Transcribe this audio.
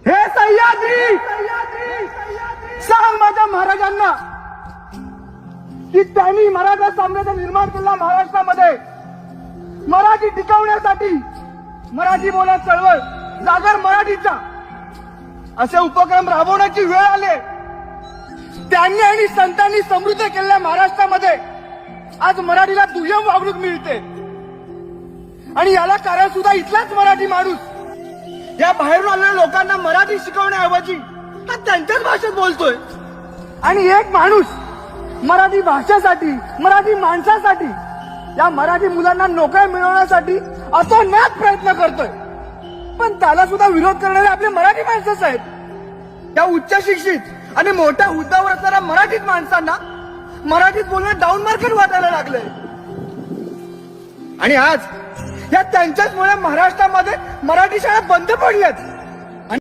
हे सह्याद्री, सांग माझ्या महाराजांना की त्यांनी मराठा साम्राज्य निर्माण केला महाराष्ट्रामध्ये मराठी टिकवण्यासाठी, मराठी बोला चळवळ, जागर मराठीचा असे उपक्रम राबवण्याची वेळ आले। त्यांनी आणि संतांनी समृद्ध केलेल्या महाराष्ट्रामध्ये आज मराठीला दुय्यम वागणूक मिळते आणि याला कारण सुद्धा इथलाच मराठी माणूस या बाहेरून आलेल्या लोकांना मराठी शिकवण्याऐवजी हा त्यांच्याच भाषेत बोलतोय आणि एक माणूस मराठी भाषेसाठी, मराठी माणसासाठी, या मराठी मुलांना नोकऱ्या मिळवण्यासाठी अतोनात प्रयत्न करतोय। पण त्याला सुद्धा विरोध करणारे आपले मराठी माणसंच आहेत। या उच्च शिक्षित आणि मोठ्या हुद्द्यावर असणाऱ्या मराठीत माणसांना मराठीत बोलणं डाऊन मार्केट वाटायला लागलंय आणि आज या त्यांच्याचमुळे महाराष्ट्रामध्ये मराठी शाळा बंद पडल्यात।